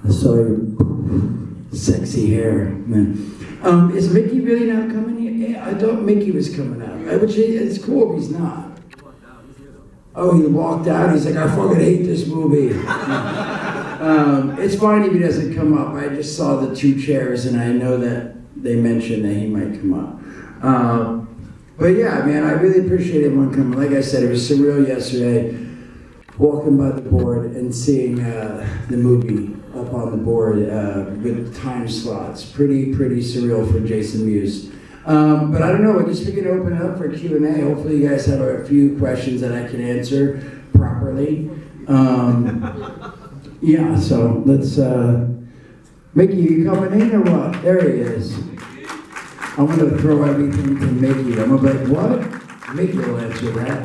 I saw your sexy hair, man. Is Mickey really not coming here? Yeah, I thought Mickey was coming out. It's cool if he's not. Oh, he walked out. He's like, I fucking hate this movie. It's fine if he doesn't come up. I just saw the 2 chairs, and I know that they mentioned that he might come up. But yeah, man, I really appreciate everyone coming. Like I said, it was surreal yesterday, walking by the board and seeing the movie up on the board with time slots. Pretty surreal for Jason Mewes. But I don't know, we're just going to open it up for Q&A. Hopefully you guys have a few questions that I can answer properly. Yeah, so let's, Mickey, you coming in or what? There he is. I'm going to throw everything to Mickey. I'm going to be like, what? Mickey will answer that.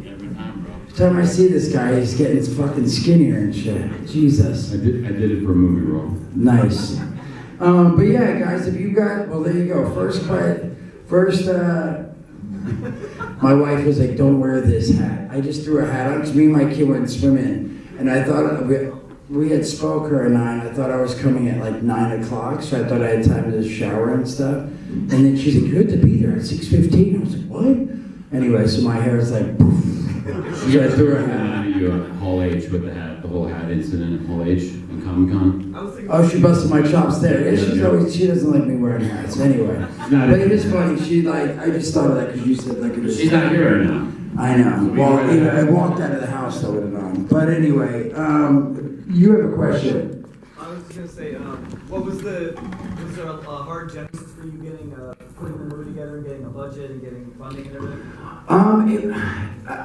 Every time I see this guy, he's getting fucking skinnier and shit. Jesus. I did it for a movie role. Nice. But yeah, guys, if you got, well, there you go. My wife was like, don't wear this hat. I just threw a hat on because me and my kid went swimming. And I thought, we had spoke her at 9. I thought I was coming at like 9 o'clock, so I thought I had time to shower and stuff. And then she's like, you had to be there at 6:15. I was like, what? Anyway, so my hair is like, poof. So I threw a hat. You Hall H with the hat, the whole hat incident at Hall H in Comic-Con. Oh, she busted my chops there. Yeah, she doesn't like me wearing hats. Anyway, but it is funny. I just thought of that because you said like it was. She's not here right now. I know. Well, I walked out of the house though with it on. But anyway, you have a question. I was just gonna say, was there a hard genesis for you putting the movie together and getting a budget and getting funding and everything?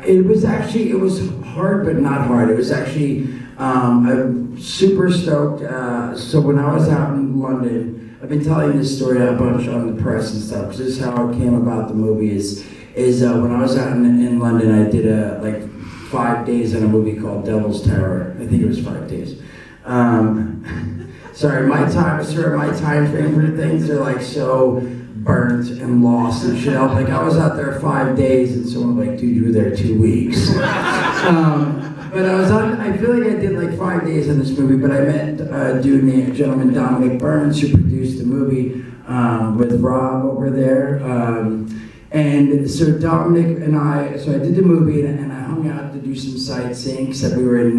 It was hard, but not hard. It was actually, I'm super stoked. So when I was out in London, I've been telling this story a bunch on the press and stuff, because this is how it came about the movie is when I was out in London, I did 5 days on a movie called Devil's Tower. I think it was 5 days. Sorry, my time frame for things are like so burnt and lost and shit. I was out there 5 days and someone was like, dude, you were there 2 weeks. But I feel like I did like 5 days on this movie, but I met a dude named gentleman Dominic Burns who produced the movie with Rob over there. And so Dominic and I did the movie and I hung out to do some sightseeing, except we were in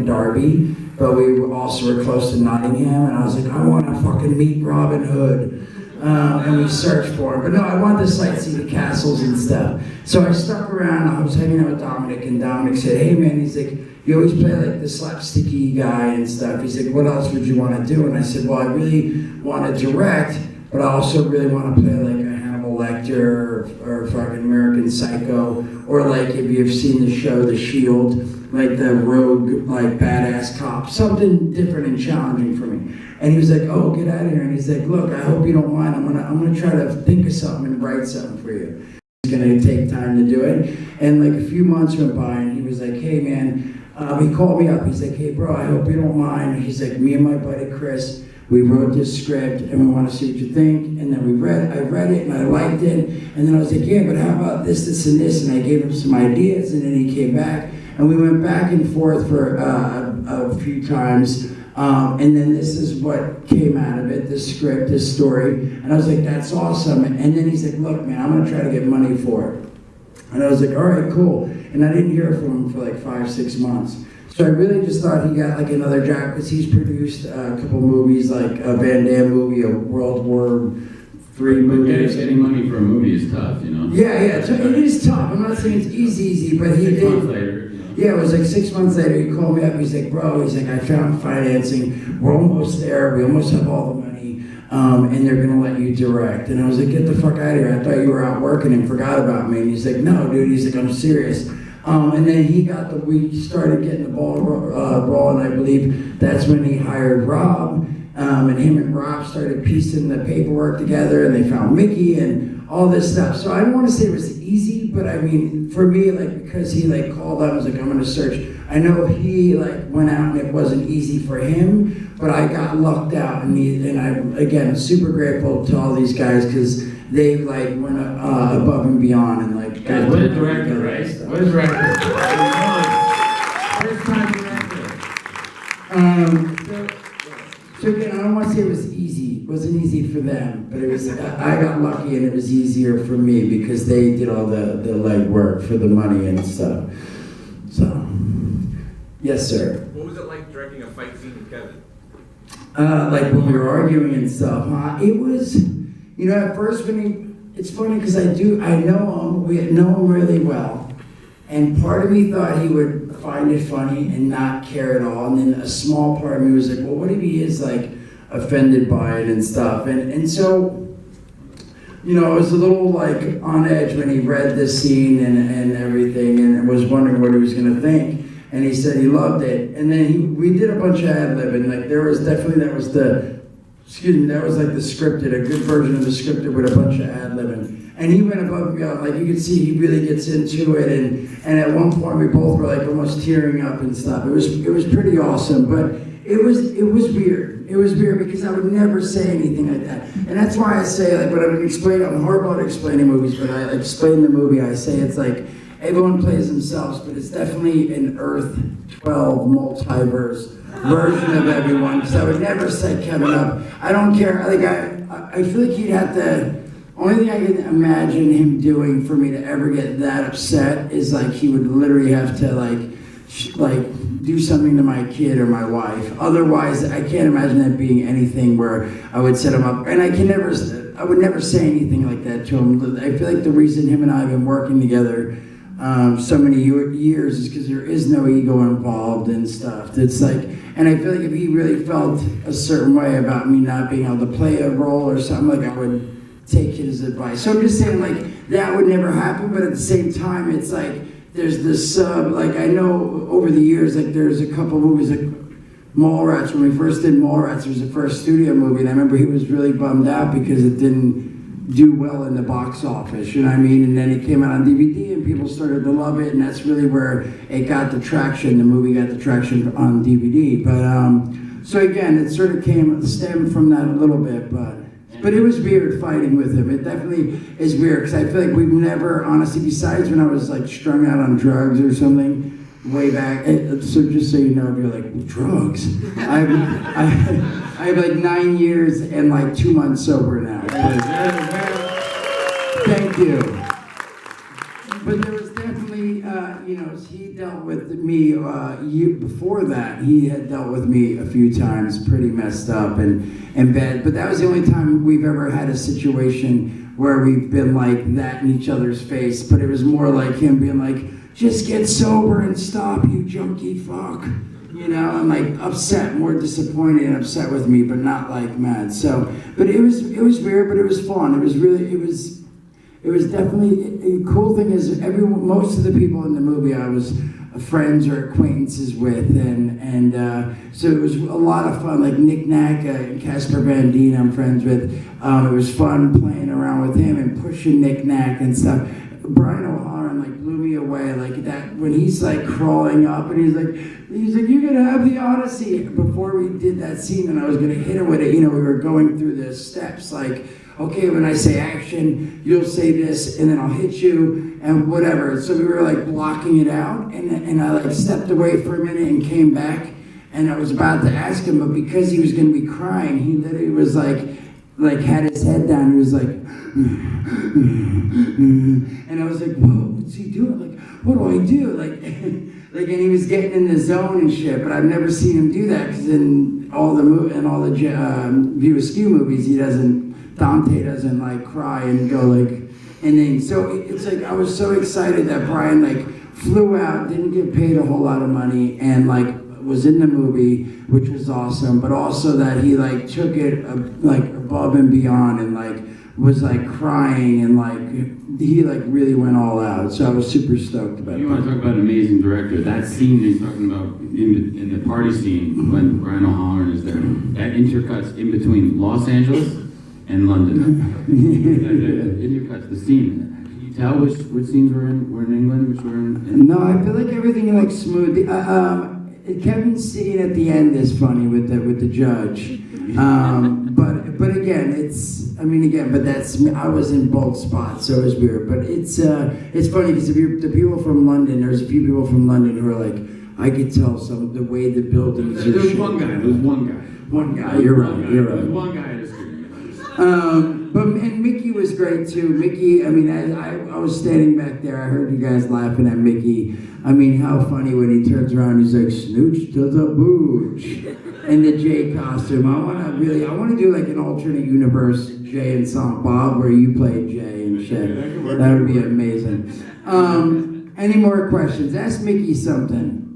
Derby, but we also were close to Nottingham, and I was like, I want to fucking meet Robin Hood. And we searched for him. But no, I wanted to sightsee the castles and stuff. So I stuck around, I was hanging out with Dominic, and Dominic said, hey man, he's like, you always play like the slapsticky guy and stuff. He's like, what else would you want to do? And I said, well, I really want to direct, but I also really want to play like a Hannibal Lecter or fucking American Psycho, or like if you've seen the show The Shield, like the rogue, like badass cop, something different and challenging for me. And he was like, oh, get out of here. And he's like, look, I hope you don't mind. I'm gonna try to think of something and write something for you. It's gonna take time to do it. And like a few months went by and he was like, hey man, he called me up. He's like, hey bro, I hope you don't mind. He's like, me and my buddy Chris, we wrote this script and we want to see what you think. And then I read it and I liked it. And then I was like, yeah, but how about this, this, and this? And I gave him some ideas and then he came back. And we went back and forth for a few times. And then this is what came out of it, this script, this story. And I was like, that's awesome. And then he's like, look, man, I'm going to try to get money for it. And I was like, all right, cool. And I didn't hear from him for like 5-6 months. So I really just thought he got like another job, because he's produced a couple movies, like a Van Damme movie, a World War III movie. Getting money for a movie is tough, you know? Yeah, it is tough. I'm not saying it's easy, but he did. 6 months later. Yeah, it was like 6 months later, he called me up, he's like, bro, he's like, I found financing, we're almost there, we almost have all the money, and they're gonna let you direct. And I was like, get the fuck out of here, I thought you were out working and forgot about me. And he's like, no, dude, he's like, I'm serious. And then we started getting the ball rolling. I believe that's when he hired Rob, and him and Rob started piecing the paperwork together, and they found Mickey and all this stuff. So I don't want to say it was easy, but I mean, for me, like, because he like called up and was like, I'm gonna search. I know he like went out and it wasn't easy for him, but I got lucked out, and I'm again super grateful to all these guys, because they like went above and beyond and like. Guys, what a director, right? What a director. First time So again, I don't want to say it was easy. It wasn't easy for them, but it was. I got lucky, and it was easier for me because they did all the legwork for the money and stuff. So, yes, sir. What was it like directing a fight scene with Kevin? Like when we were arguing and stuff. It was, at first it's funny because I know him. We know him really well, and part of me thought he would find it funny and not care at all, and then a small part of me was like, well, what if he is like offended by it and stuff, and so I was a little like on edge when he read the scene and everything, and was wondering what he was going to think, and he said he loved it, and then we did a bunch of ad-libbing, like that was like the scripted, a good version of the scripted with a bunch of ad-libbing. And he went above and beyond, like you could see he really gets into it, and at one point we both were like almost tearing up and stuff. It was pretty awesome, but it was weird. It was weird because I would never say anything like that. And that's why I say, like, when I'm horrible at explaining movies, but I explain the movie, I say it's like everyone plays themselves, but it's definitely an Earth 12 multiverse version of everyone, because I would never set Kevin up. I don't care. Like I feel like he'd have to. Only thing I can imagine him doing for me to ever get that upset is like he would literally have to like do something to my kid or my wife. Otherwise, I can't imagine that being anything where I would set him up. And I would never say anything like that to him. I feel like the reason him and I have been working together so many years is because there is no ego involved and stuff. It's like, and I feel like if he really felt a certain way about me not being able to play a role or something, like I would take his advice. So I'm just saying, like, that would never happen, but at the same time, it's like, there's this, like, I know over the years, like, there's a couple movies, like, Mallrats, when we first did Mallrats, it was the first studio movie, and I remember he was really bummed out because it didn't do well in the box office, you know what I mean? And then it came out on DVD, and people started to love it, and that's really where it got the traction, the movie got the traction on DVD, but, so again, it sort of stemmed from that a little bit, but it was weird fighting with him. It definitely is weird because I feel like we've never, honestly, besides when I was like strung out on drugs or something way back. So just so you know, if you're like, drugs, I have like 9 years and like 2 months sober now. Thank you. But there was definitely, he dealt with me, before that, he had dealt with me a few times, pretty messed up and bad, but that was the only time we've ever had a situation where we've been like that in each other's face, but it was more like him being like, just get sober and stop, you junkie fuck, and like upset, more disappointed and upset with me, but not like mad, so, but it was weird, but it was fun, it was definitely, a cool thing is most of the people in the movie I was friends or acquaintances with, and so it was a lot of fun, like Nick Nack and Casper Van Dien I'm friends with. It was fun playing around with him and pushing Nick Nack and stuff. Brian O'Halloran like blew me away, like that when he's like crawling up and he's like, you're gonna have the Odyssey. Before we did that scene and I was gonna hit him with it, we were going through the steps, like, okay, when I say action, you'll say this, and then I'll hit you, and whatever. So we were like blocking it out, and I like stepped away for a minute and came back, and I was about to ask him, but because he was going to be crying, he literally was like had his head down, he was like, and I was like, whoa, what's he doing? Like, what do I do? Like, and he was getting in the zone and shit, but I've never seen him do that, because in all the View Askew movies, Dante doesn't like cry and go like, and then, so it's like, I was so excited that Brian like flew out, didn't get paid a whole lot of money, and like was in the movie, which was awesome, but also that he like took it like above and beyond and like was like crying and like, he like really went all out, so I was super stoked about it. You want to talk about an amazing director, that scene he's talking about in the party scene when Brian O'Halloran is there, that intercuts in between Los Angeles and London. Intercuts, the scene. Can you tell which scenes were in England, which were in? No, I feel like everything like smooth. Kevin's scene at the end is funny with the judge. But again, but that's me. I was in both spots, so it was weird. But it's funny because the people from London, there's a few people from London who are like, I could tell some of the way the buildings are There was shaped. one guy. There was one guy. One guy. You're right. You're There was right. one guy at a screen. And Mickey was great too. Mickey, I mean, I was standing back there. I heard you guys laughing at Mickey. I mean, how funny when he turns around, he's like, "Snooch to the booch," in the Jay costume. I want to do like an alternate universe, Jay and Silent Bob, where you play Jay and shit. That would be amazing. Any more questions? Ask Mickey something.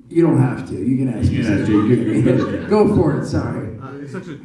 You don't have to. You can ask me. You can ask Jay. Go for it. Sorry. It's actually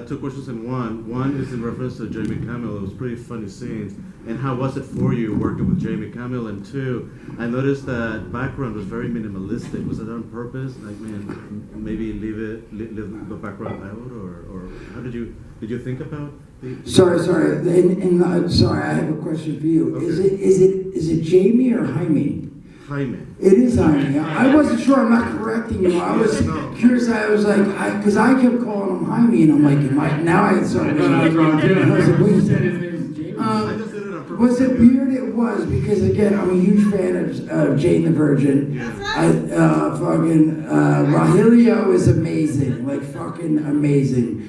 two questions in one. One is in reference to Jamie Camille. It was pretty funny scenes. And how was it for you working with Jamie Camille? And two, I noticed that background was very minimalistic. Was it on purpose? Like, man, maybe leave the background out, or how did you think about the? Sorry. Sorry, I have a question for you. Okay. Is it Jamie or Jaime? Jaime. It is Jaime. I wasn't sure. I'm not correcting you. I was curious. I was like, because I kept calling him Jaime, and I'm like, now I started. I thought I was wrong too. I was like, wait a He said second. his name is James. I just did it on purpose. Was it weird? It was, because again, I'm a huge fan of Jane the Virgin. Rogelio is amazing, like fucking amazing.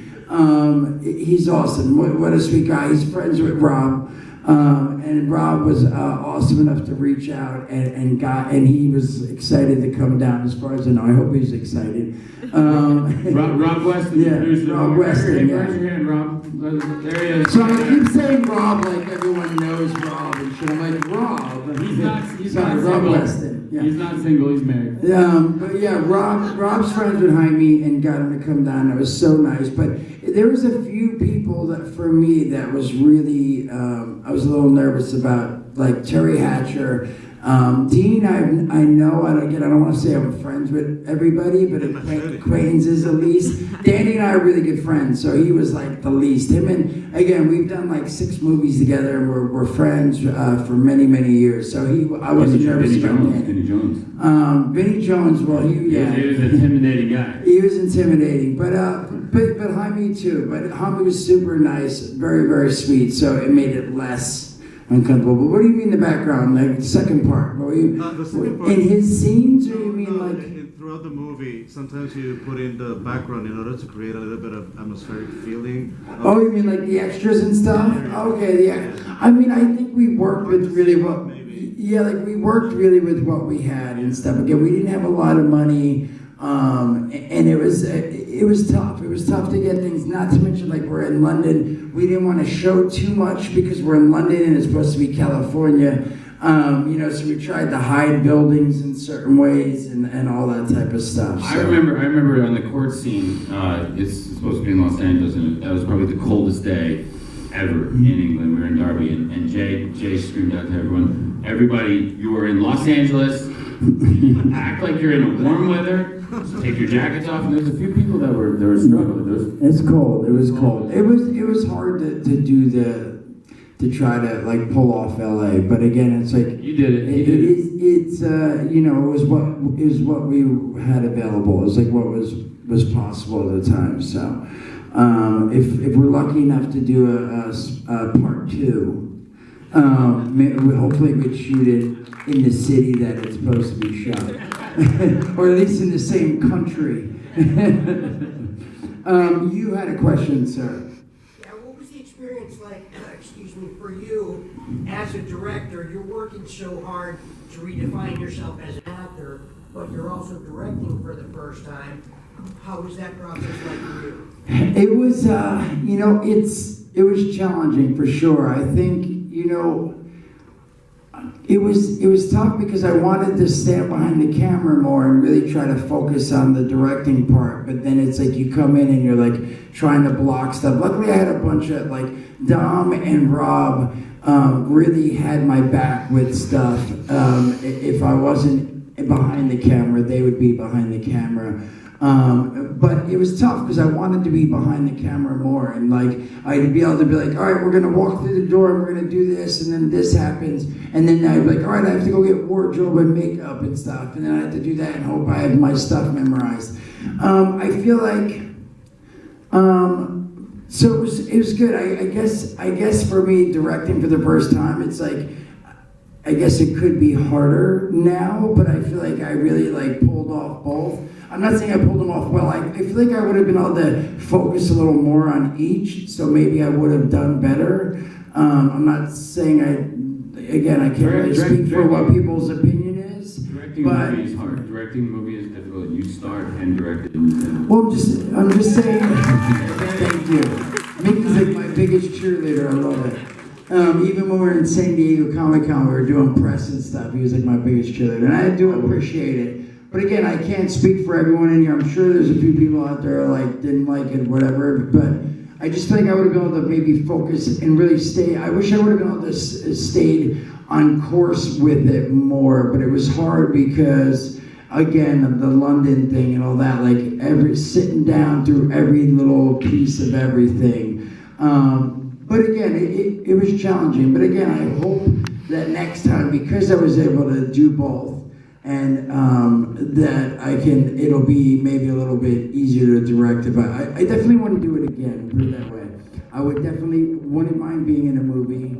He's awesome. What a sweet guy. He's friends with Rob. And Rob was awesome enough to reach out and he was excited to come down. As far as I know, I hope he's excited. Rob Weston. Yeah, producer. Rob Weston, Hey, yeah. raise your hand, Rob. There he is. So I keep saying Rob like everyone knows Rob and shit. I'm like, Rob. He's Sorry, not Rob single. Weston. Yeah. He's not single. He's married. But yeah, Rob's friends with Jaime and got him to come down. It was so nice. But there was a few people that, for me, that was really, I was a little nervous about, like Terry Hatcher. Dean, I know, I don't want to say I'm friends with everybody, but acquaintances at least. Danny and I are really good friends, so he was like the least. Him and, again, we've done like 6 movies together, and we're friends for many, many years. So I wasn't nervous about Danny. Vinnie Jones. Vinnie Jones, well, He was an intimidating guy. he was intimidating, but Jaime too. But Jaime was super nice, very, very sweet. So it made it less uncomfortable. But what do you mean the background, like the second part? The second part, In his scenes, or you mean like? Throughout the movie, sometimes you put in the background in order to create a little bit of atmospheric feeling. Oh, you mean like the extras and stuff? Okay, yeah. I mean, I think we worked with really what. Yeah, like we worked really with what we had and stuff. Again, we didn't have a lot of money. And it was tough. It was tough to get things. Not to mention, like, we're in London. We didn't want to show too much because we're in London and it's supposed to be California. So we tried to hide buildings in certain ways and all that type of stuff. So. I remember on the court scene. It's supposed to be in Los Angeles, and that was probably the coldest day ever in England. We were in Derby, and Jay screamed out to everyone, "Everybody, you are in Los Angeles. Act like you're in warm weather. Take your jackets off." And there's a few people that were struggling. It's cold. It was cold. It was hard to try to like pull off LA. But again, it's like You did it. It was what we had available. It was like what was possible at the time. So if we're lucky enough to do a part 2. Hopefully we'd shoot it in the city that it's supposed to be shot. Or at least in the same country. You had a question, sir. Yeah, what was the experience like, for you as a director? You're working so hard to redefine yourself as an actor, but you're also directing for the first time. How was that process like for you? It was, it was challenging for sure. I think, it was tough because I wanted to stand behind the camera more and really try to focus on the directing part. But then it's like you come in and you're like trying to block stuff. Luckily, I had a bunch of like Dom and Rob really had my back with stuff. If I wasn't behind the camera, they would be behind the camera. But it was tough because I wanted to be behind the camera more, and like I'd be able to be like, all right, we're gonna walk through the door and we're gonna do this, and then this happens, and then I'd be like, all right, I have to go get wardrobe and makeup and stuff, and then I have to do that and hope I have my stuff memorized. I feel like, so it was good. I guess for me, directing for the first time, it's like I guess it could be harder now, but I feel like I really like pulled off both. I'm not saying I pulled them off well. I feel like I would have been able to focus a little more on each, so maybe I would have done better. I'm not saying I can't really speak for what people's opinion is. Directing a movie is hard. Directing a movie is difficult. You start and direct it. Well, I'm just saying, thank you. Mickey's like my biggest cheerleader, I love it. Even when we were in San Diego Comic-Con, we were doing press and stuff, he was like my biggest cheerleader, and I do appreciate it. But again, I can't speak for everyone in here. I'm sure there's a few people out there like didn't like it, whatever, but I just think I would have been able to maybe focus and really stay. I wish I would have been able to stayed on course with it more, but it was hard because, again, the London thing and all that, like sitting down through every little piece of everything. But again, it was challenging. But again, I hope that next time, because I was able to do both, and that it'll be maybe a little bit easier to direct. I definitely want to do it again, put it that way. I wouldn't mind being in a movie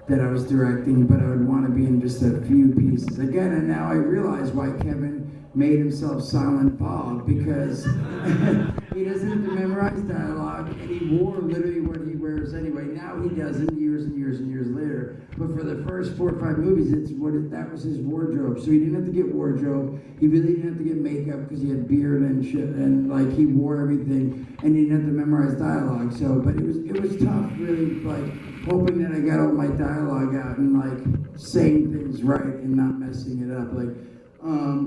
that I was directing, but I would want to be in just a few pieces. Again, and now I realize why Kevin made himself Silent Bob, because he doesn't have to memorize dialogue, and he wore literally what he wears anyway. Now he doesn't, years and years and years later. But for the first 4 or 5 movies, that was his wardrobe. So he didn't have to get wardrobe. He really didn't have to get makeup because he had beard and shit, and like he wore everything, and he didn't have to memorize dialogue. So, but it was tough, really, like hoping that I got all my dialogue out and like saying things right and not messing it up, like.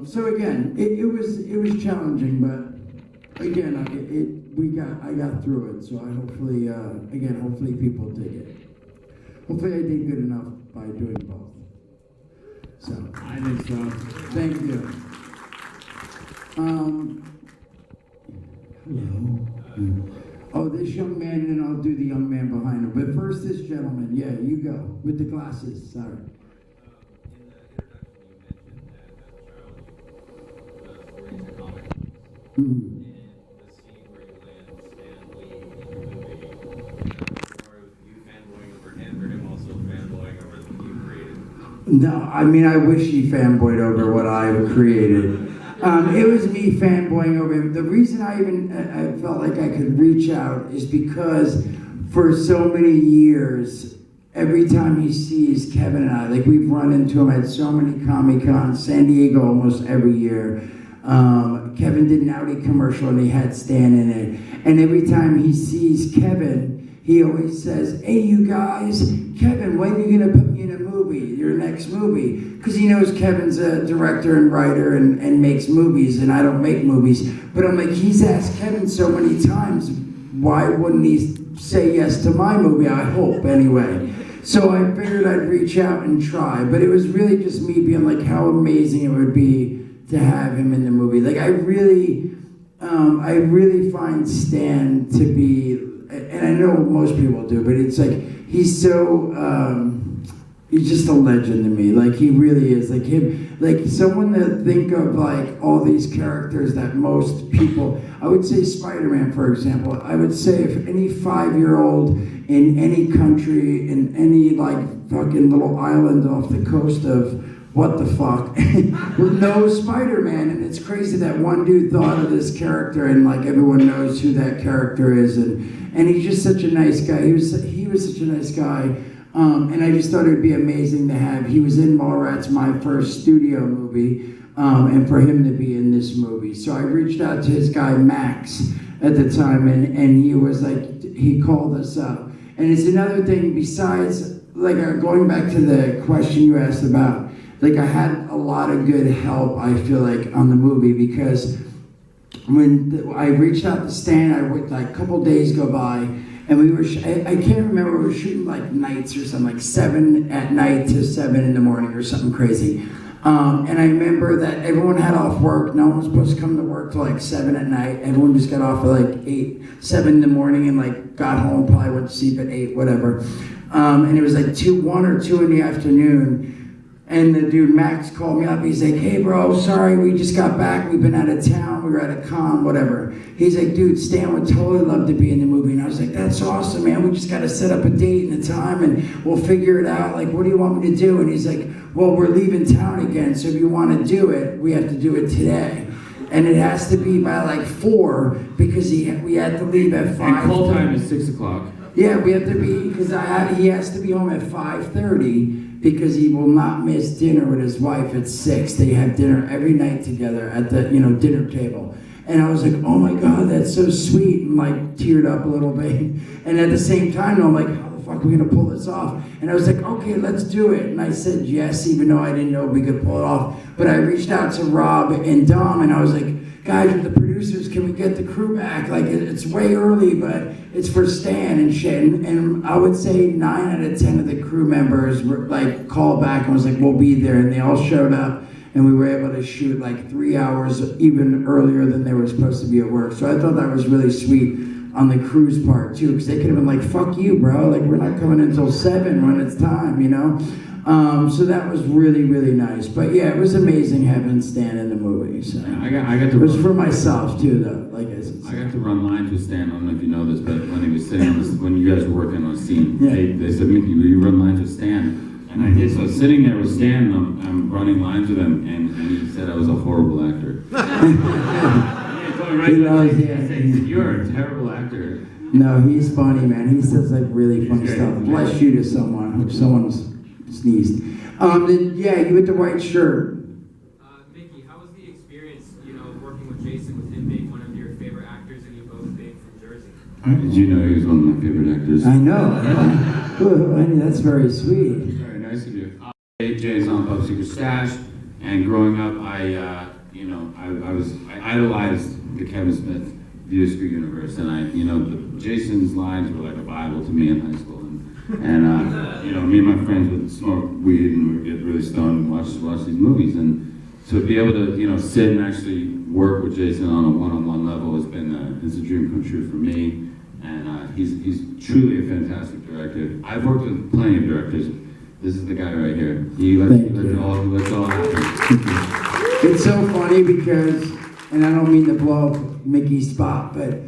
So again, it was challenging, but again, I got through it. So I hopefully people dig it. Hopefully I did good enough by doing both. So I think so. thank you. Hello. Oh, this young man, and then I'll do the young man behind him. But first, this gentleman. Yeah, you go with the glasses. Sorry. And the scene where you land Stan Lee in the movie, or you fanboying over him, or him also fanboying over what you created? No, I mean, I wish he fanboyed over what I created. It was me fanboying over him. The reason I felt like I could reach out is because for so many years, every time he sees Kevin and I, like we've run into him at so many Comic-Cons, San Diego almost every year. Kevin did an Audi commercial and he had Stan in it. And every time he sees Kevin, he always says, "Hey, you guys, Kevin, when are you going to put me in a movie, your next movie?" Because he knows Kevin's a director and writer and makes movies, and I don't make movies. But I'm like, he's asked Kevin so many times, why wouldn't he say yes to my movie? I hope, anyway. So I figured I'd reach out and try. But it was really just me being like, how amazing it would be to have him in the movie. Like I really find Stan to be, and I know most people do, but it's like he's so he's just a legend to me. Like he really is. Like him, like someone to think of like all these characters that most people. I would say Spider-Man, for example. I would say if any 5-year-old in any country, in any like fucking little island off the coast of what the fuck, with no Spider-Man, and it's crazy that one dude thought of this character and like everyone knows who that character is, and he's just such a nice guy. He was such a nice guy, and I just thought it'd be amazing to have. He was in Mallrats, my first studio movie, and for him to be in this movie. So I reached out to his guy Max at the time, and he was like, he called us up, and it's another thing besides like going back to the question you asked about. Like I had a lot of good help, I feel like, on the movie because when I reached out to Stan, I worked like a couple days go by, and we were, I can't remember, we were shooting like nights or something, like 7 at night to 7 in the morning or something crazy. And I remember that everyone had off work, no one was supposed to come to work till like 7 at night, everyone just got off at like 7 in the morning and like got home, probably went to sleep at 8, whatever. And it was like 1 or 2 in the afternoon. And the dude Max called me up. He's like, hey bro, sorry, we just got back. We've been out of town. We were at a con, whatever. He's like, dude, Stan would totally love to be in the movie. And I was like, that's awesome, man. We just got to set up a date and a time and we'll figure it out. Like, what do you want me to do? And he's like, well, we're leaving town again. So if you want to do it, we have to do it today. And it has to be by like 4 because we had to leave at 5. And call time is 6 o'clock. Yeah, we have to be, because he has to be home at 5:30 because he will not miss dinner with his wife at 6. They have dinner every night together at the, dinner table. And I was like, oh my God, that's so sweet, and like teared up a little bit. And at the same time, I'm like, how the fuck are we gonna pull this off? And I was like, okay, let's do it. And I said yes, even though I didn't know we could pull it off. But I reached out to Rob and Dom, and I was like, guys, with the producers, can we get the crew back? Like, it's way early, but it's for Stan and shit. And I would say 9 out of 10 of the crew members were like called back and was like, we'll be there. And they all showed up, and we were able to shoot like 3 hours even earlier than they were supposed to be at work. So I thought that was really sweet on the crew's part too, because they could have been like, fuck you, bro. Like, we're not coming until 7 when it's time, So that was really, really nice. But yeah, it was amazing having Stan in the movie. So I got to. It was for myself too, though. Like I said, I got to run lines with Stan. I don't know if you know this, but when he was sitting on this, when you guys were working on a scene, Yeah. they said, Mickey, will you run lines with Stan? And I did. So I was sitting there with Stan, and I'm running lines with him, and he said I was a horrible actor. He loves it. He said, you're a terrible actor. No, he's funny, man. He says like really funny great. stuff. Bless you to someone. If someone's sneezed. Yeah, you with the white shirt. Mickey, how was the experience, working with Jason, with him being one of your favorite actors and you both being from Jersey? Did you know he was one of my favorite actors? I know. Ooh, I mean, that's very sweet. Very nice of you. Jay's on Pub Secret Stash, and growing up, I idolized the Kevin Smith musical universe, and Jason's lines were like a Bible to me in high school, and me and my friends would smoke weed and would get really stoned and watch these movies, and so to be able to sit and actually work with Jason on a one-on-one level has been it's a dream come true for me, and he's truly a fantastic director. I've worked with plenty of directors. This is the guy right here. He lets all happen. It's so funny because, and I don't mean to blow up Mickey's spot, but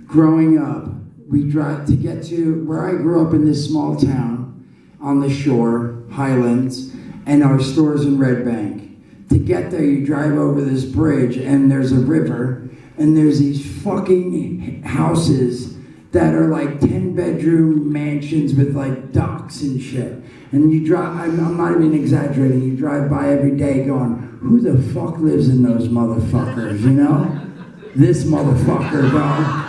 growing up, we drive to get to where I grew up in this small town on the shore, Highlands, and our store's in Red Bank. To get there, you drive over this bridge, and there's a river, and there's these fucking houses that are like 10-bedroom mansions with like docks and shit. And you drive, I'm not even exaggerating, you drive by every day going, who the fuck lives in those motherfuckers, This motherfucker, dog.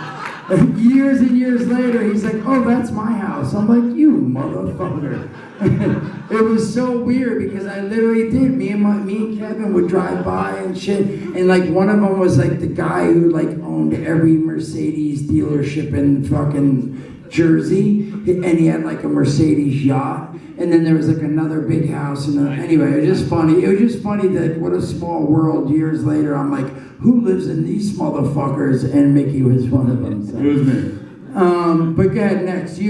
And years and years later, he's like, oh, that's my house. I'm like, you motherfucker. It was so weird because I literally did. Me and Kevin would drive by and shit. And like one of them was like the guy who like owned every Mercedes dealership in fucking Jersey. And he had like a Mercedes yacht. And then there was like another big house. And anyway, it was just funny. It was just funny that what a small world. Years later, I'm like, who lives in these motherfuckers? And Mickey was one of them. So. It was me. But go ahead, next. So,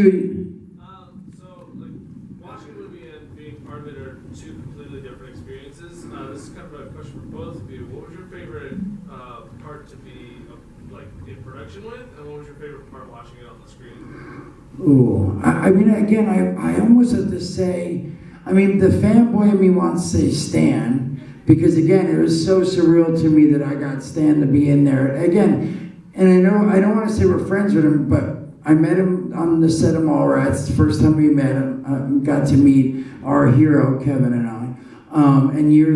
watching a movie and being part of it are two completely different experiences. This is kind of a question for both of you. What was your favorite part to be in production with, and what was your favorite part watching it on the screen? Ooh, I mean, again, I almost have to say, the fanboy in me wants to say Stan, because again, it was so surreal to me that I got Stan to be in there. Again, and I don't want to say we're friends with him, but I met him on the set of Mallrats. The first time we met him, got to meet our hero, Kevin and I. And year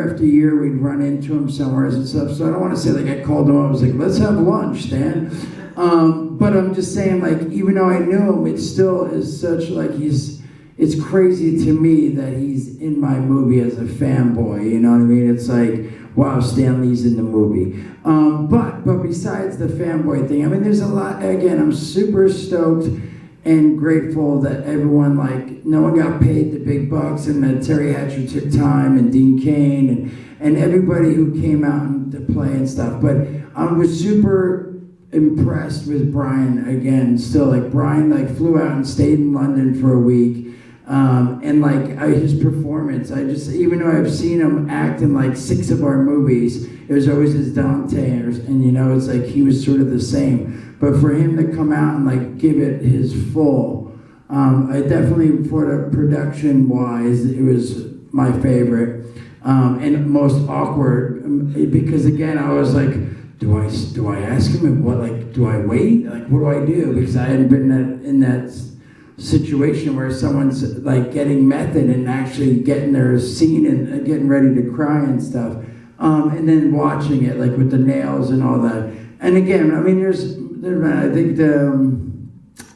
after year, we'd run into him somewhere and stuff. So I don't want to say I called him. I was like, let's have lunch, Stan. But I'm just saying, even though I knew him, it still is such it's crazy to me that he's in my movie as a fanboy. You know what I mean? It's like, wow, Stan Lee's in the movie. But besides the fanboy thing, there's a lot. Again, I'm super stoked and grateful that everyone, no one got paid the big bucks, and that Terry Hatcher took time, and Dean Cain, and everybody who came out to play and stuff. But I was super impressed with Brian again. Still, Brian flew out and stayed in London for a week. And like his performance, even though I've seen him act in like 6 of our movies, it was always his Dante, and you know, it's like he was sort of the same. But for him to come out and like give it his full, I definitely, for the production wise, it was my favorite, and most awkward, because again, I was like, do I ask him, and what, like, do I wait? Like, what do I do? Because I hadn't been in that situation where someone's like getting method and actually getting their scene and getting ready to cry and stuff, and then watching it like with the nails and all that. And again, I mean, there's I think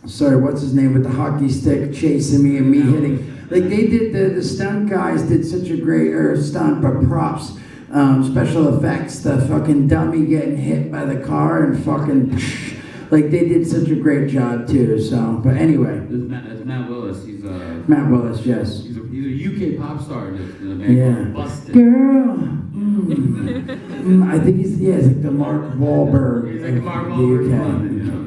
sorry, what's his name, with the hockey stick chasing me and me hitting. Like they did, the stunt guys did such a great, stunt, but props, special effects, the fucking dummy getting hit by the car and fucking, like they did such a great job too. So, but anyway. That's Matt Willis. He's Matt Willis, yes. He's a UK pop star in a band called Busted. Girl. I think he's like the Mark Wahlberg. He's like the Mark Wahlberg of London, you know.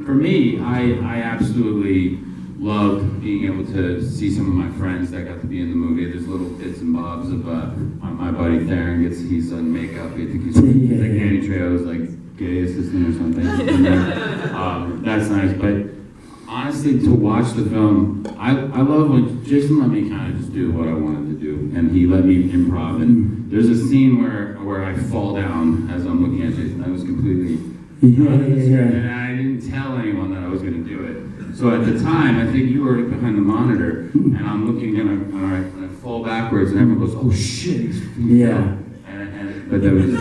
For me, I absolutely loved being able to see some of my friends that got to be in the movie. There's little bits and bobs of my buddy Theron he's done makeup. I think he's like Danny Trejo's like gay assistant or something. And then, that's nice. But honestly, to watch the film, I love when Jason let me kind of just do what I wanted to do, and he let me improv. And there's a scene where I fall down as I'm looking at Jason. I was completely and I didn't tell anyone that I was going to do it. So at the time, I think you were behind the monitor, and I'm looking and I fall backwards, and everyone goes, "Oh shit!" But that was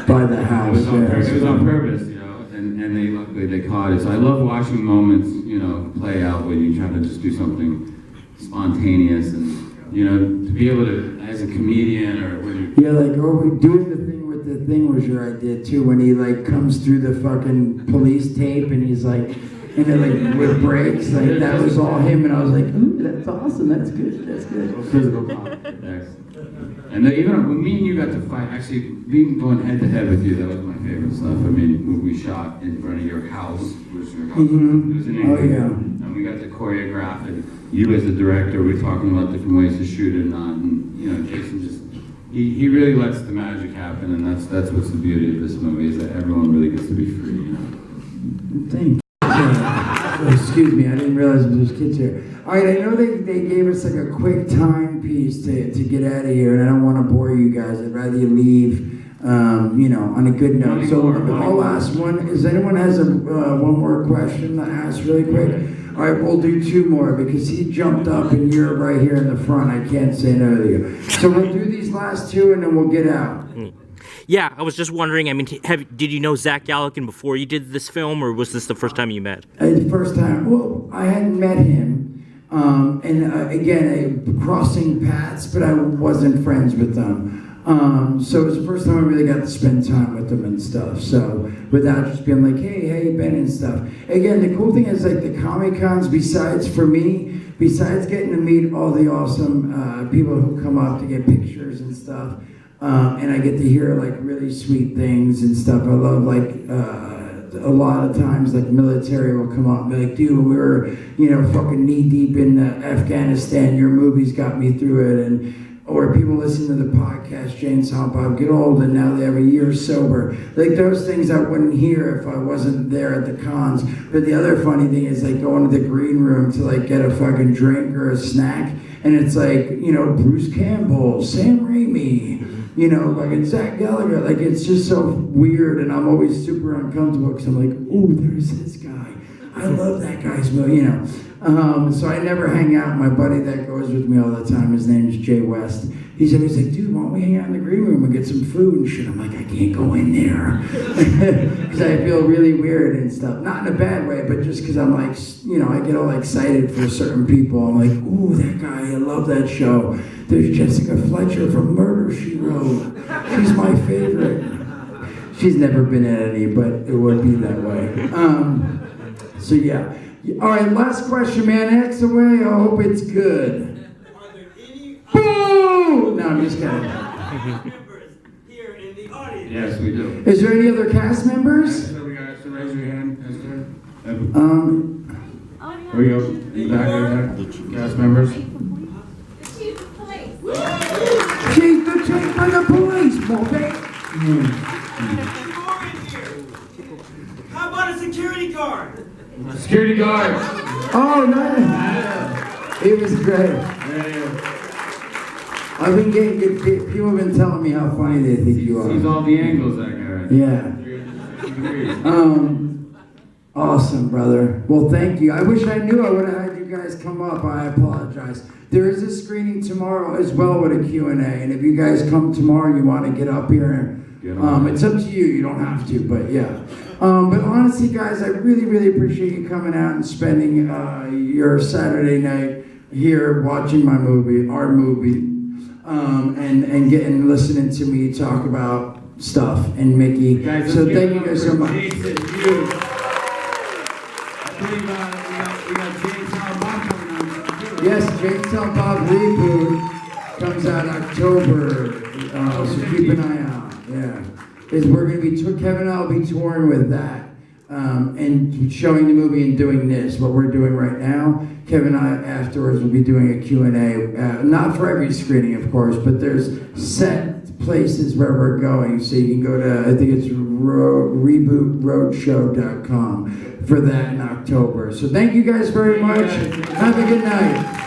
by the house. It was on purpose, you know. And luckily they caught it. So I love watching moments, you know, play out when you try to just do something spontaneous, and you know, to be able to, as a comedian or when you like doing the thing with the thing was your idea too, when he like comes through the fucking police tape and he's like, and then like with breaks, like that was all him, and I was like, ooh, that's awesome, that's good. Physical contact. And then, even when me and you got to fight, actually going head to head with you, that was my favorite stuff. I mean, when we shot in front of your house, which your house, it was in England, and we got to choreograph it. You as the director, we're talking about different ways to shoot it and not, and you know, Jason just, he really lets the magic happen, and that's what's the beauty of this movie, is that everyone really gets to be free, you know. Thank you. Excuse me, I didn't realize there was kids here. All right, I know they gave us like a quick timepiece to get out of here, and I don't want to bore you guys. I'd rather you leave, you know, on a good note. So I'll last one. Is anyone has one more question to ask really quick? All right, we'll do 2 more because he jumped up and you're right here in the front. I can't say no to you. So we'll do these last 2 and then we'll get out. Yeah, I was just wondering, I mean, did you know Zach Galligan before you did this film, or was this the first time you met? The first time. Well, I hadn't met him. Again, crossing paths, but I wasn't friends with them. So it was the first time I really got to spend time with them and stuff. So without just being like, hey, how you been and stuff. Again, the cool thing is like the Comic-Cons, besides getting to meet all the awesome people who come up to get pictures and stuff, and I get to hear like really sweet things and stuff. I love like a lot of times like military will come up and be like, dude, we were, you know, fucking knee deep in Afghanistan, your movies got me through it. And or people listen to the podcast, Jane Silent Bob get old and now they have a year sober. Like those things I wouldn't hear if I wasn't there at the cons. But the other funny thing is like going to the green room to like get a fucking drink or a snack, and it's like, you know, Bruce Campbell, Sam Raimi, you know, like it's Zach Galligan. Like it's just so weird, and I'm always super uncomfortable because I'm like, oh, there's this guy. I love that guy's movie, you know. So I never hang out. My buddy that goes with me all the time, his name is Jay West. He's always like, dude, why don't we hang out in the green room and get some food and shit? I'm like, I can't go in there because I feel really weird and stuff. Not in a bad way, but just because I'm like, you know, I get all excited for certain people. I'm like, ooh, that guy, I love that show. There's Jessica Fletcher from Murder, She Wrote. She's my favorite. She's never been in any, but it would be that way. So yeah. All right, last question, man. X away. I hope it's good. Are there any Boo! No, I'm just kidding. members here in the audience? Yes, we do. Is there any other cast members? So we got to raise your hand, Esther. Um, Here we go. Back. Cast members. The chief of police. She's the chief of the police, Bobby. How about a security guard? Security guard. Oh, nice. He was great. I've been getting good. People have been telling me how funny they think you are. Sees all the angles, that guy. Yeah. Awesome, brother. Well, thank you. I wish I knew I would have had you guys come up. I apologize. There is a screening tomorrow as well with a Q&A, and if you guys come tomorrow, you want to get up here. It's up to you. You don't have to, but yeah. But honestly, guys, I really, really appreciate you coming out and spending your Saturday night here watching my movie, our movie, and getting listening to me talk about stuff and Mickey. Guys, So thank you guys so much. Jason Mewes. I believe we got James Silent Bob coming on. Yes, James Silent Bob Reboot comes out October, so keep an eye out. Yeah, we're going to be Kevin and I will be touring with that and showing the movie and doing this. What we're doing right now, Kevin and I afterwards will be doing a Q&A. Not for every screening, of course, but there's set places where we're going, so you can go to, I think it's rebootroadshow.com for that in October. So thank you guys very much. Have a good night.